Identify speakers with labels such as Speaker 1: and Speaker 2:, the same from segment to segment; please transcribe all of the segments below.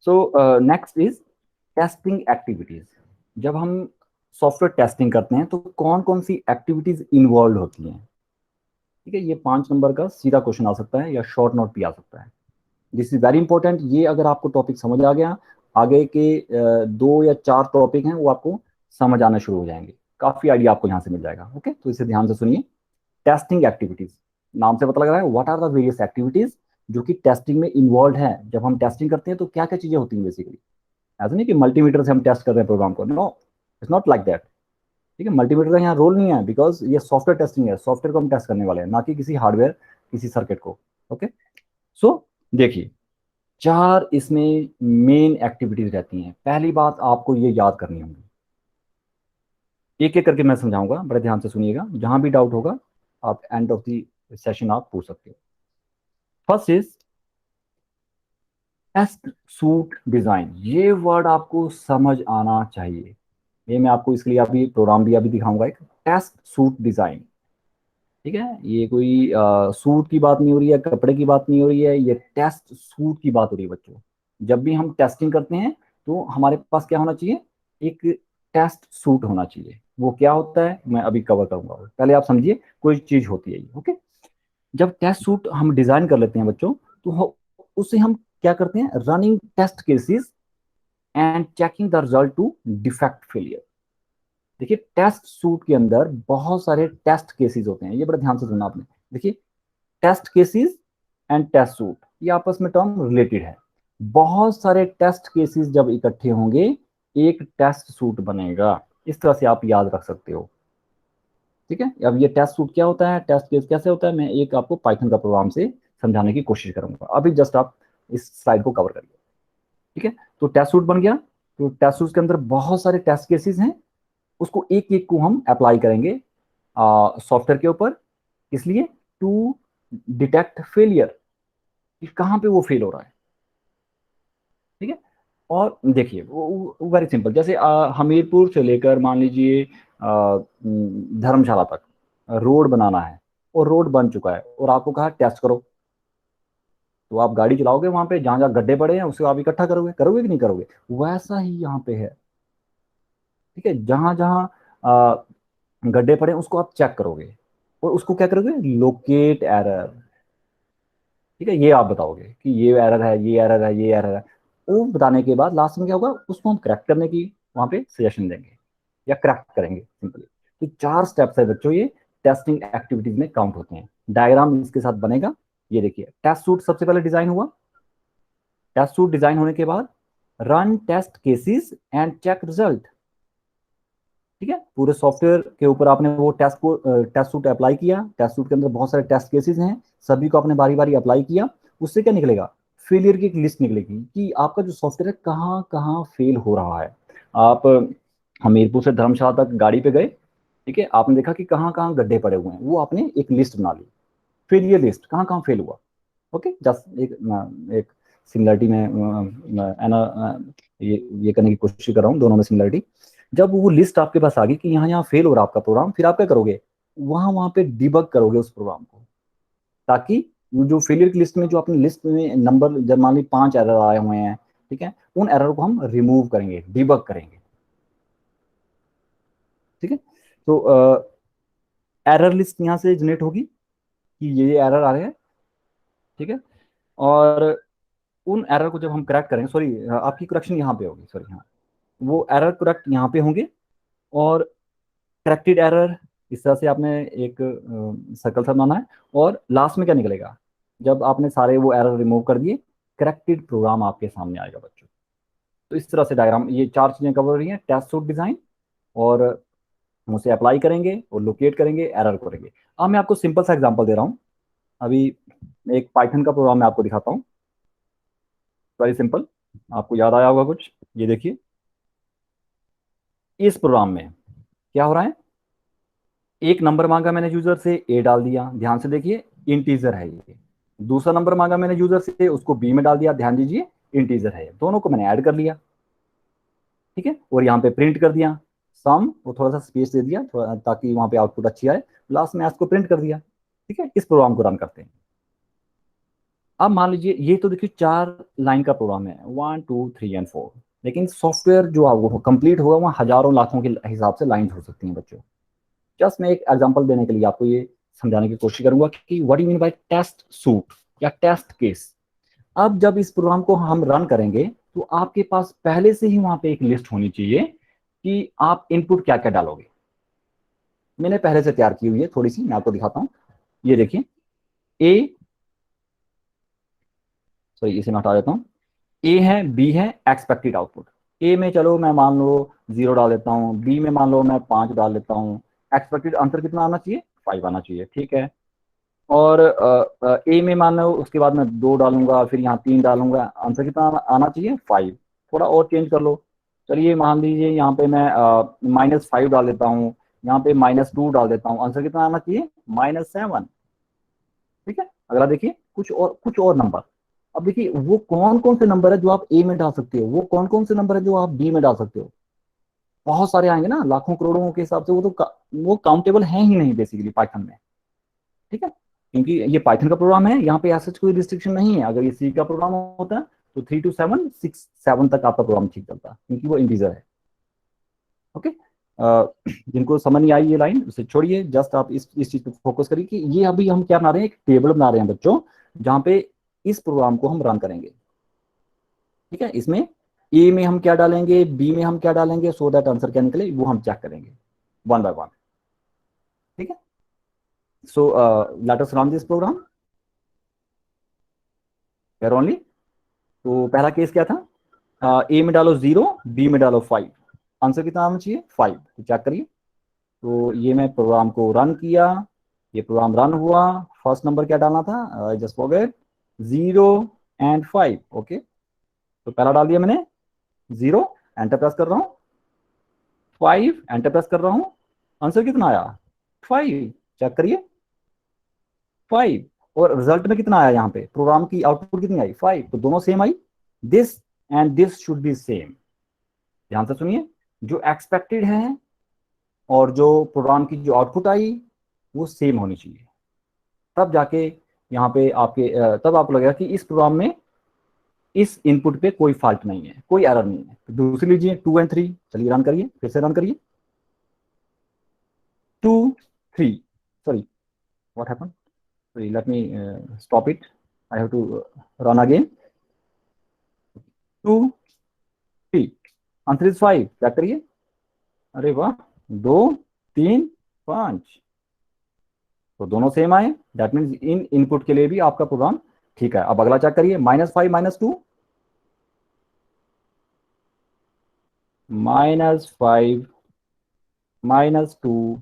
Speaker 1: So next is testing activities. जब हम software testing करते हैं तो कौन कौन सी एक्टिविटीज इन्वॉल्व होती हैं। ठीक है, ये 5 नंबर का सीधा क्वेश्चन आ सकता है या शॉर्ट नोट भी आ सकता है। This is very important. ये अगर आपको टॉपिक समझ आ गया, आगे के 2 या 4 टॉपिक हैं वो आपको समझ आना शुरू हो जाएंगे। काफी आइडिया आपको यहाँ से मिल जाएगा। ओके, तो इसे ध्यान से सुनिए। टेस्टिंग एक्टिविटीज, नाम से पता लग रहा है what are the various activities जो कि टेस्टिंग में इन्वॉल्व है। जब हम टेस्टिंग करते हैं तो क्या क्या चीजें होती हैं बेसिकली। ऐसा नहीं कि मल्टीमीटर से हम टेस्ट कर रहे हैं प्रोग्राम को, no, it's not like that. ठीक है, मल्टीमीटर का यहाँ रोल नहीं है, बिकॉज ये सॉफ्टवेयर टेस्टिंग है। सॉफ्टवेयर को हम टेस्ट करने वाले हैं, ना कि किसी हार्डवेयर, किसी सर्किट को। ओके, सो देखिए, 4 इसमें मेन एक्टिविटीज रहती हैं। पहली बात आपको ये याद करनी होगी, एक एक करके मैं समझाऊंगा, बड़े ध्यान से सुनिएगा। जहां भी डाउट होगा आप एंड ऑफ द सेशन आप पूछ सकते हो। First is test suite design. ये वर्ड आपको समझ आना चाहिए। ये मैं आपको इसके लिए अभी प्रोग्राम भी अभी दिखाऊंगा, एक टेस्ट सूट डिजाइन। ठीक है, ये कोई सूट की बात नहीं हो रही है, कपड़े की बात नहीं हो रही है, ये टेस्ट सूट की बात हो रही है बच्चों। जब भी हम टेस्टिंग करते हैं तो हमारे पास क्या होना चाहिए, एक टेस्ट सूट होना चाहिए। वो क्या होता है मैं अभी कवर करूंगा, पहले आप समझिए कोई चीज होती है ये। ओके, जब टेस्ट सूट हम डिजाइन कर लेते हैं बच्चों, तो उसे हम क्या करते हैं, running test cases and checking the result to defect failure. देखिए, टेस्ट सूट के अंदर बहुत सारे टेस्ट केसेस होते हैं, ये बड़ा ध्यान से सुनना आपने। देखिए, test cases and test suite, ये आपस में टर्म रिलेटेड है। बहुत सारे टेस्ट केसेस जब इकट्ठे होंगे एक टेस्ट सूट बनेगा। इस तरह से आप याद रख सकते हो। ठीक है, अब ये टेस्ट सूट क्या होता है, टेस्ट केस कैसे होता है, मैं एक आपको पाइथन का प्रोग्राम से समझाने की कोशिश करूंगा। अभी जस्ट आप इस स्लाइड को कवर करिए। ठीक है, तो टेस्ट सूट बन गया। तो टेस्ट सूट के अंदर बहुत सारे टेस्ट केसेस हैं, उसको एक एक को हम अप्लाई करेंगे सॉफ्टवेयर के ऊपर। इसलिए टू डिटेक्ट फेलियर, कि कहाँ पे वो फेल हो रहा है। ठीक है, और देखिए वो वेरी सिंपल, जैसे हमीरपुर से लेकर मान लीजिए धर्मशाला तक रोड बनाना है, और रोड बन चुका है और आपको कहा टेस्ट करो। तो आप गाड़ी चलाओगे वहां पे, जहां जहां गड्ढे पड़े हैं उसको आप इकट्ठा करोगे, करोगे कि नहीं करोगे। वैसा ही यहाँ पे है। ठीक है, जहां जहां गड्ढे पड़े हैं उसको आप चेक करोगे, और उसको क्या करोगे, लोकेट एरर। ठीक है, ये आप बताओगे कि ये एरर है, ये एरर है, ये एरर है। वो बताने के बाद लास्ट में क्या होगा, उसको हम करेक्ट करने की वहां पे सजेशन देंगे या करेक्ट करेंगे सिंपली। तो 4 स्टेप्स है बच्चों, ये टेस्टिंग एक्टिविटीज में काउंट होते हैं। डायग्राम इसके साथ बनेगा। ये देखिए, टेस्ट सूट सबसे पहले डिजाइन हुआ। टेस्ट सूट डिजाइन होने के बाद run test cases and check result. ठीक है, पूरे सॉफ्टवेयर के ऊपर आपने वो टेस्ट सूट अप्लाई किया। टेस्ट सूट के अंदर बहुत सारे टेस्ट केसेस हैं, सभी को आपने बारी बारी अप्लाई किया। उससे क्या निकलेगा, फेलियर की एक लिस्ट निकलेगी कि आपका जो सॉफ्टवेयर है कहाँ कहाँ फेल हो रहा है। आप हमीरपुर से धर्मशाला तक गाड़ी पे गए, ठीक है, आपने देखा कि कहाँ कहाँ गड्ढे पड़े हुए हैं, वो आपने एक लिस्ट बना ली, फेलियर लिस्ट, कहाँ कहाँ फेल हुआ। ओके, जस्ट एक सिमिलरिटी में है ना, ये करने की कोशिश कर रहा हूँ दोनों में सिमिलरिटी। जब वो लिस्ट आपके पास आ गई कि यहाँ यहाँ फेल हो रहा है आपका प्रोग्राम, फिर आप क्या करोगे, वहां वहां पे डिबग करोगे उस प्रोग्राम को, ताकि वो जो फेलियर की लिस्ट में, जो अपनी लिस्ट में नंबर, जब मान ली 5 एरर आए हुए हैं, ठीक है, उन एरर को हम रिमूव करेंगे, डिबग करेंगे। ठीक है, तो एरर लिस्ट यहाँ से जनरेट होगी कि ये एरर आ रहे हैं। ठीक है, और उन एरर को जब हम करेक्ट करेंगे, सॉरी आपकी करेक्शन यहाँ पे होगी, सॉरी हाँ, वो एरर करेक्ट यहाँ पे होंगे। और करेक्टेड एरर, इस तरह से आपने एक सर्कल सा बनाना है। और लास्ट में क्या निकलेगा, जब आपने सारे वो एरर रिमूव कर दिए, करेक्टेड प्रोग्राम आपके सामने आएगा बच्चों। तो इस तरह से डायग्राम, ये 4 चीजें कवर हो रही हैं, टेस्ट सूट डिजाइन, और हम उसे अप्लाई करेंगे और लोकेट करेंगे, एरर करेंगे। अब मैं आपको सिंपल सा एग्जांपल दे रहा हूँ। अभी एक पाइथन का प्रोग्राम मैं आपको दिखाता हूँ, वेरी सिंपल, आपको याद आया होगा कुछ। ये देखिए, इस प्रोग्राम में क्या हो रहा है, एक नंबर मांगा मैंने यूजर से, ए डाल दिया, ध्यान से देखिए, इंटीजर है ये। दूसरा नंबर मांगा मैंने यूजर से, उसको बी में डाल दिया, ध्यान दीजिए, इंटीजर है। दोनों को मैंने ऐड कर लिया। ठीक है, और यहाँ पे प्रिंट कर दिया सम, वो थोड़ा सा स्पेस दे दिया थोड़ा, ताकि वहां पे आउटपुट अच्छी आए। लास्ट में इसको प्रिंट कर दिया। ठीक है, इस प्रोग्राम को रन करते हैं। अब मान लीजिए ये तो देखिए 4 लाइन का प्रोग्राम है, 1 2 3 एंड 4, लेकिन सॉफ्टवेयर जो आपको कंप्लीट होगा वहाँ हजारों लाखों के हिसाब से लाइन हो सकती हैं बच्चों। जस्ट मैं एक एग्जांपल देने के लिए आपको ये समझाने की कोशिश करूंगा कि what you mean by test suite या टेस्ट केस। अब जब इस प्रोग्राम को हम रन करेंगे तो आपके पास पहले से ही वहां पे एक लिस्ट होनी चाहिए कि आप इनपुट क्या क्या डालोगे। मैंने पहले से तैयार की हुई है थोड़ी सी, मैं आपको दिखाता हूँ। ये देखिए, ए, सॉरी इसे मैं हटा देता हूँ। ए है, बी है, एक्सपेक्टेड आउटपुट। ए में चलो मैं मान लो 0 डाल देता हूँ, बी में मान लो मैं 5 डाल देता हूँ। एक्सपेक्टेड आंसर कितना आना चाहिए? 5 आना चाहिए, ठीक है। और ए में मान लो उसके बाद मैं 2 डालूंगा, फिर यहाँ 3 डालूंगा, आंसर कितना आना चाहिए? 5। थोड़ा और चेंज कर लो, चलिए मान लीजिए यहाँ पे मैं -5 डाल देता हूँ, यहाँ पे -2 डाल देता हूँ, आंसर कितना आना चाहिए? -7। ठीक है, अगला देखिए, कुछ और नंबर। अब देखिए वो कौन कौन से नंबर है जो आप ए में डाल सकते हो, वो कौन कौन से नंबर है जो आप बी में डाल सकते हो। बहुत सारे आएंगे ना, लाखों करोड़ों के हिसाब से, वो काउंटेबल है ही नहीं बेसिकली पाइथन में। ठीक है, क्योंकि ये पाइथन का प्रोग्राम है, यहाँ पे ऐसा कोई रिस्ट्रिक्शन नहीं है। अगर ये सी का प्रोग्राम होता तो 3 to 7 6 7 तक आपका प्रोग्राम ठीक चलता, क्योंकि वो इंटीजर है। ओके, जिनको समझ नहीं आई ये लाइन उसे छोड़िए, जस्ट आप इस चीज पे फोकस करिए कि ये अभी हम क्या बना रहे हैं, एक टेबल बना रहे हैं बच्चों, जहाँ पे इस प्रोग्राम को हम रन करेंगे। ठीक है, इसमें ए में हम क्या डालेंगे, बी में हम क्या डालेंगे, सो दैट आंसर क्या निकले वो हम चेक करेंगे वन बाय वन। ठीक है, so let us run this program here only. तो पहला केस क्या था, ए में डालो 0, बी में डालो 5, आंसर कितना आना चाहिए? 5। तो चेक करिए, तो ये मैं प्रोग्राम को रन किया, ये प्रोग्राम रन हुआ। फर्स्ट नंबर क्या डालना था, I just forget, 0 and 5। Okay, तो पहला डाल दिया मैंने 0, एंटर प्रेस कर रहा हूँ, 5 एंटर प्रेस कर रहा हूँ, आंसर कितना आया? 5। चेक करिए, 5। और रिजल्ट में कितना आया, यहाँ पे प्रोग्राम की आउटपुट कितनी आई? 5। तो दोनों same I, this and this should be same. ध्यान से सुनिए, जो एक्सपेक्टेड है और जो प्रोग्राम की जो आउटपुट आई वो सेम होनी चाहिए, तब जाके यहाँ पे आपके तब आपको लगेगा कि इस प्रोग्राम में इस इनपुट पे कोई फॉल्ट नहीं है, कोई एरर नहीं है। तो दूसरी लीजिए 2 and 3, चलिए रन करिए, फिर से रन करिए। 2 3, sorry what happen, sorry let me stop it, I have to run again. 2 3, answer is 5। क्या करिए, अरे वाह, 2 3 5, तो दोनों सेम आए, दैट मीन्स इन इनपुट के लिए भी आपका प्रोग्राम ठीक है। अब अगला चेक करिए, -5 -2, -5 -2,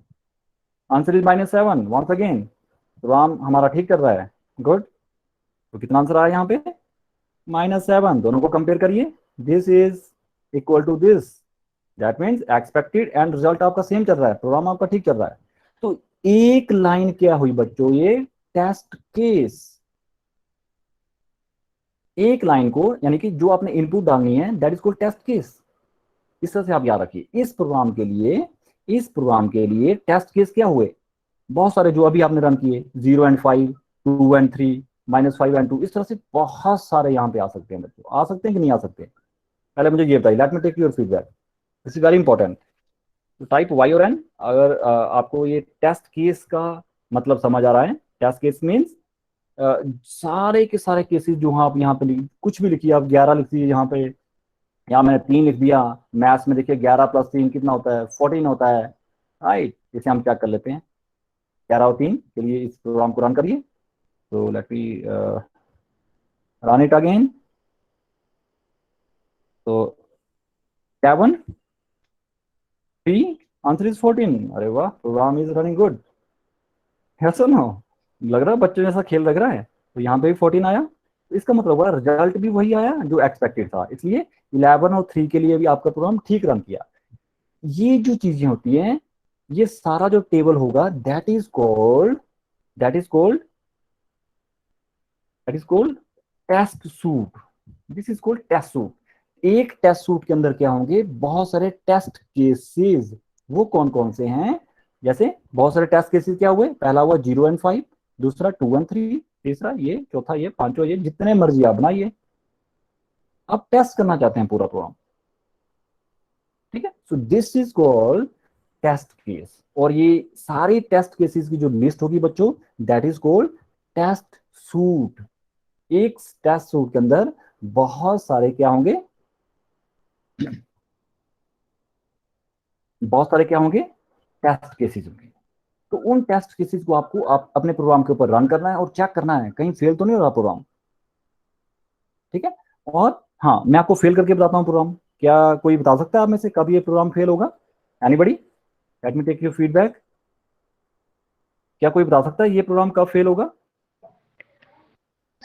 Speaker 1: answer is -7। Once again program हमारा ठीक कर रहा है, गुड। तो कितना आंसर आया यहाँ पे? -7। दोनों को कंपेयर करिए, this is equal to this, that means expected and result आपका सेम चल रहा है, प्रोग्राम आपका ठीक चल रहा है। तो एक लाइन क्या हुई बच्चों, ये टेस्ट केस। एक लाइन को, यानी कि जो आपने इनपुट डालनी है, that is called test case. इस तरह से आप याद रखिए, इस प्रोग्राम के लिए टेस्ट केस क्या हुए, बहुत सारे जो अभी आपने रन किए, 0 and 5, 2 and 3, -5 and 2, इस तरह से बहुत सारे यहाँ पे आ सकते हैं बच्चों। आ सकते हैं कि नहीं आ सकते? पहले मुझे ये बताइए, let me take your feedback, this is very important. तो टाइप वाई और एन, अगर आपको ये टेस्ट केस का मतलब समझ आ रहा है, टेस्ट केस मीन्स सारे के सारे केसेस जो आप यहाँ पे कुछ भी लिखिए, आप 11 लिख दीजिए यहाँ पे, यहाँ मैंने 3 लिख दिया। मैथ्स में देखिए 11 + 3 कितना होता है? 14 होता है, राइट। इसे हम चेक कर लेते हैं, 11 और 3 के लिए इस प्रोग्राम को रन करिए। तो let me run it again. तो 7 3, आंसर इज 14। अरे वाह, प्रोग्राम इज रनिंग गुड, है सुनो, लग रहा है बच्चों जैसा खेल लग रहा है। तो यहाँ पे भी 14 आया, तो इसका मतलब हुआ रिजल्ट भी वही आया जो एक्सपेक्टेड था, इसलिए 11 और 3 के लिए भी आपका प्रोग्राम ठीक रन किया। ये जो चीजें होती हैं, ये सारा जो टेबल होगा, that is called test suite. This is called test suite. एक टेस्ट सूट के अंदर क्या होंगे, बहुत सारे टेस्ट केसेस। वो कौन कौन से हैं? जैसे बहुत सारे टेस्ट केसेस क्या हुए, पहला हुआ 0 and 5, दूसरा 2 and 3, तीसरा ये, चौथा ये, पांचवा ये, जितने मर्जी आप बनाइए। आप टेस्ट करना चाहते हैं पूरा प्रोग्राम, ठीक है। So this is called test case. और ये सारी टेस्ट केसेस की जो लिस्ट होगी बच्चों, that is called test suite. एक टेस्ट सूट के अंदर बहुत सारे क्या होंगे, बहुत सारे क्या होंगे, टेस्ट केसेस होंगे। तो उन टेस्ट केसेस को आपको आप अपने प्रोग्राम के ऊपर रन करना है और चेक करना है कहीं फेल तो नहीं हो रहा प्रोग्राम, ठीक है। और हाँ, मैं आपको फेल करके बताता हूँ प्रोग्राम। क्या कोई बता सकता है आप में से कब ये प्रोग्राम फेल होगा? Anybody, let me take your feedback. क्या कोई बता सकता है ये प्रोग्राम कब फेल होगा?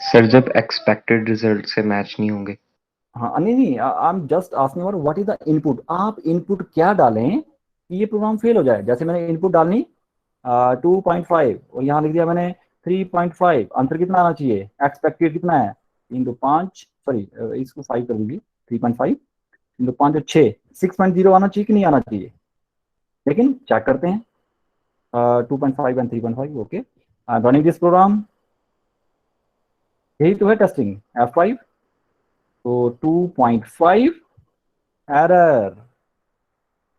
Speaker 2: सर जब एक्सपेक्टेड रिजल्ट से मैच नहीं होंगे।
Speaker 1: हाँ, नहीं नहीं, I am just asking about what is the input. आप इनपुट क्या डालें कि ये प्रोग्राम फेल हो जाए? जैसे मैंने इनपुट डालनी 2.5 और यहाँ लिख दिया मैंने 3.5। आंसर कितना आना चाहिए? एक्सपेक्टेड कितना है? 3 2 5, सॉरी इसको 5 कर दीजिए। 3.5 3 2 5 और 6, 6.0 आना चाहिए कि नहीं आना चाहिए? लेकिन चेक करते हैं। 2.5 and 3.5, okay. Running this program, यही तो है टेस्टिंग, F5। तो 2.5 एरर,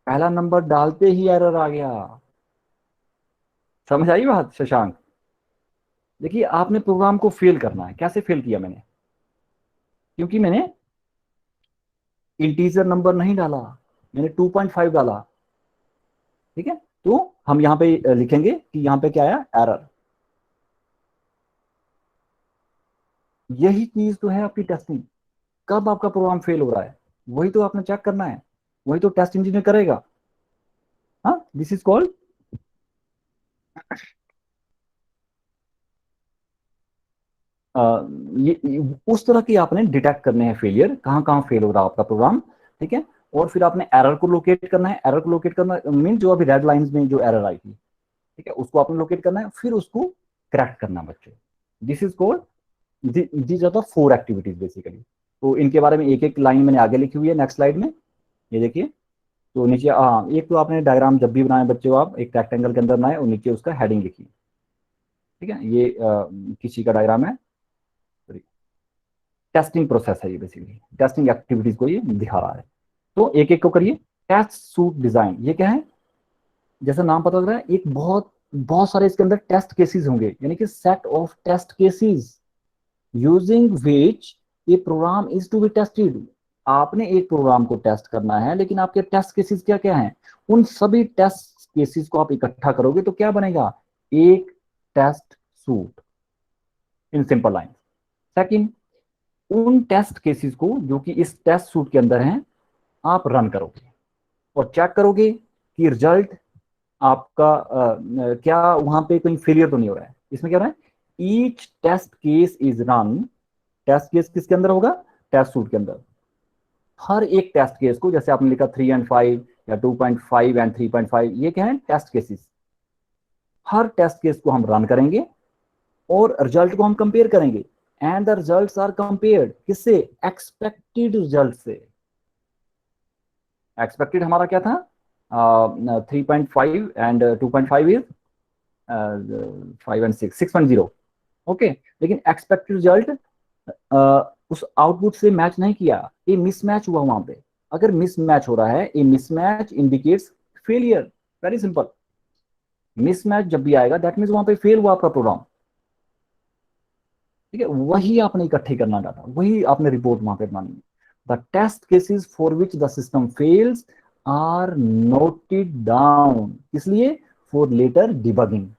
Speaker 1: पहला नंबर डालते ही एरर आ गया। समझ आई बात शशांक? देखिए, आपने प्रोग्राम को फेल करना है। कैसे फेल किया मैंने? क्योंकि मैंने इंटीजर नंबर नहीं डाला, मैंने 2.5 डाला, ठीक है। तो हम यहाँ पे लिखेंगे कि यहाँ पे क्या आया, एरर। यही चीज तो है आपकी टेस्टिंग। कब आपका प्रोग्राम फेल हो रहा है, वही तो आपने चेक करना है, वही तो टेस्ट इंजीनियर करेगा। हाँ, दिस इज कॉल्ड, ये उस तरह की आपने डिटेक्ट करने हैं फेलियर, कहाँ कहाँ फेल हो रहा है आपका प्रोग्राम, ठीक है। और फिर आपने एरर को लोकेट करना है। एरर को लोकेट करना मीन जो अभी रेड लाइंस में जो एरर आई थी, ठीक है, उसको आपने लोकेट करना है, फिर उसको करेक्ट करना है बच्चों। This is called, these are the 4 activities basically. तो इनके बारे में एक एक लाइन मैंने आगे लिखी हुई है नेक्स्ट स्लाइड में, ये देखिए। तो नीचे हाँ, एक तो आपने डायग्राम जब भी बनाए बच्चों, आप एक रेक्टेंगल के अंदर बनाए और नीचे उसका हेडिंग लिखी, ठीक है। ये किसी का डायग्राम है, टेस्टिंग प्रोसेस है ये, बेसिकली टेस्टिंग एक्टिविटीज को ये दिखा रहा है। तो एक एक को करिए। टेस्ट सूट डिजाइन, ये क्या है? जैसा नाम पता लग रहा है, एक बहुत बहुत सारे इसके अंदर टेस्ट केसेस होंगे, यानी कि set of test cases using which a program is to be tested. आपने एक प्रोग्राम को टेस्ट करना है, लेकिन आपके टेस्ट केसेस क्या क्या हैं? उन सभी टेस्ट केसेस को आप इकट्ठा करोगे तो क्या बनेगा? एक test suite, in simple line. Second, उन टेस्ट केसेस को जो कि इस टेस्ट सूट के अंदर हैं, आप रन करोगे और चेक करोगे कि रिजल्ट आपका क्या वहां पे कोई फेलियर तो नहीं हो रहा है। इसमें क्या हो रहा है? Each test case is run. Test case किसके अंदर होगा? टेस्ट सूट के अंदर। हर एक टेस्ट केस को, जैसे आपने लिखा 3 and 5 या 2.5 एंड 3.5, ये क्या है? Test cases. हर टेस्ट केस को हम रन करेंगे और रिजल्ट को हम कंपेयर करेंगे। And the results are compared किससे? एक्सपेक्टेड रिजल्ट से। एक्सपेक्टेड हमारा क्या था? 3.5 एंड 2.5 इज 5 and 6, 6.0, ओके। लेकिन एक्सपेक्टेड रिजल्ट उस आउटपुट से मैच नहीं किया, ये मिसमैच हुआ वहां पे। अगर मिसमैच हो रहा है, ये mismatch indicates failure. Very simple. Mismatch जब भी आएगा दैट मीन्स वहां पे फेल हुआ आपका प्रोग्राम, ठीक है। वही आपने इकट्ठे करना डाटा, वही आपने रिपोर्ट वहां पे बनानी है। The test cases for which the system fails are noted down, इसलिए for later debugging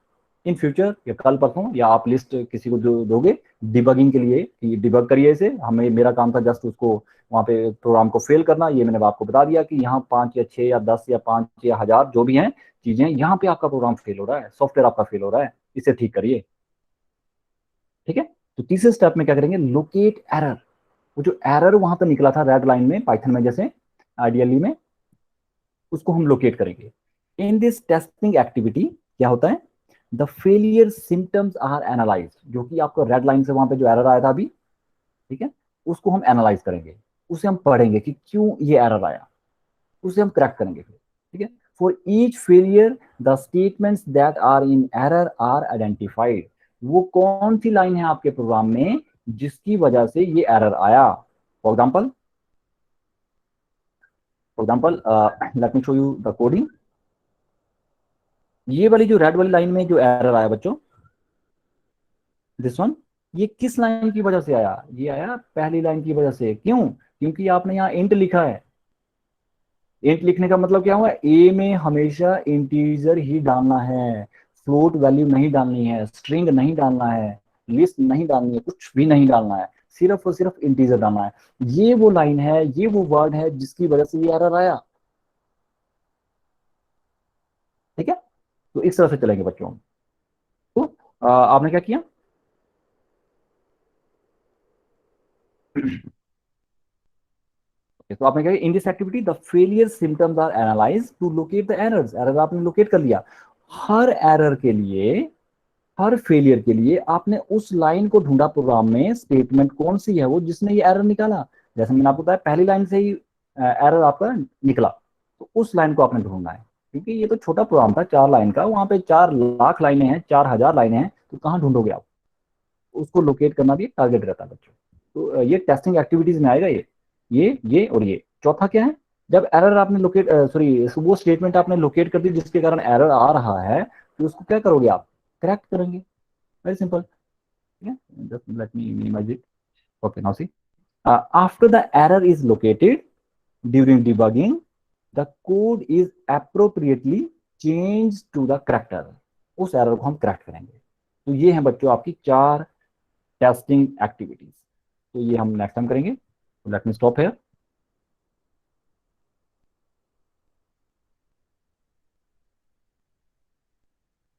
Speaker 1: in future, या कल परसों, या आप लिस्ट किसी को जो दोगे डिबगिंग के लिए कि डिबग करिए इसे। हमें, मेरा काम था जस्ट उसको वहां पे प्रोग्राम को फेल करना। ये मैंने आपको बता दिया कि यहाँ 5 या 6 या 10 या 5 या 1000 जो भी हैं चीजें, यहाँ पे आपका प्रोग्राम फेल हो रहा है, सॉफ्टवेयर आपका फेल हो रहा है, इसे ठीक करिए, ठीक है। तो तीसरे स्टेप में क्या करेंगे? Locate error. वो जो एरर वहां पर निकला था रेड लाइन में, पाइथन में जैसे आइडियली में, उसको हम लोकेट करेंगे। इन दिस टेस्टिंग एक्टिविटी क्या होता है? The failure symptoms are analyse, जो कि आपको रेड लाइन से वहां पे जो एरर आया था अभी, ठीक है, उसको हम एनालाइज करेंगे, उसे हम पढ़ेंगे कि क्यों ये एरर आया, उसे हम करेक्ट करेंगे फिर, ठीक है। For each failure the statements that are in error are identified. वो कौन सी लाइन है आपके प्रोग्राम में जिसकी वजह से ये एरर आया। For example, let me show you the coding. ये वाली जो रेड वाली लाइन में जो एरर आया बच्चों, दिस वन, ये किस लाइन की वजह से आया? ये आया पहली लाइन की वजह से। क्यों? क्योंकि आपने यहाँ इंट लिखा है। इंट लिखने का मतलब क्या हुआ? ए में हमेशा इंटीजर ही डालना है, फ्लोट वैल्यू नहीं डालनी है, स्ट्रिंग नहीं डालना है, लिस्ट नहीं डालनी है, कुछ भी नहीं डालना है, सिर्फ और सिर्फ इंटीजर डालना है। ये वो लाइन है, ये वो वर्ड है जिसकी वजह से ये एरर आया। ठीक है, तो इस तरह से चलेंगे बच्चों। तो आपने क्या किया? तो आपने क्या किया? In this activity the failure symptoms are analyse to locate the errors. Error आपने लोकेट कर लिया। हर एरर के लिए, हर फेलियर के लिए आपने उस लाइन को ढूंढा प्रोग्राम में, स्टेटमेंट कौन सी है वो जिसने ये एरर निकाला। जैसे मैंने आपको बताया पहली लाइन से ही एरर आपका निकला, तो उस लाइन को आपने ढूंढना है। क्योंकि ये तो छोटा प्रोग्राम था 4 लाइन का, वहां पे 4 लाख लाइनें हैं, 4 हजार लाइनें हैं, तो कहाँ ढूंढोगे आप? उसको लोकेट करना भी टारगेट रहता है बच्चों। तो ये टेस्टिंग एक्टिविटीज में आएगा। ये और ये चौथा क्या है? जब एरर आपने लोकेट, सॉरी, वो स्टेटमेंट आपने लोकेट कर दी जिसके कारण एरर आ रहा है, तो उसको क्या करोगे आप? करेक्ट करेंगे। Very simple. ठीक है, just let me minimise it. Okay, now see, after the error is located during debugging, the code is appropriately changed to the corrector। उस एरर को हम करेक्ट करेंगे। तो ये हैं बच्चों आपकी 4 टेस्टिंग एक्टिविटीज। तो ये हम नेक्स्ट टाइम करेंगे। Late me stop here.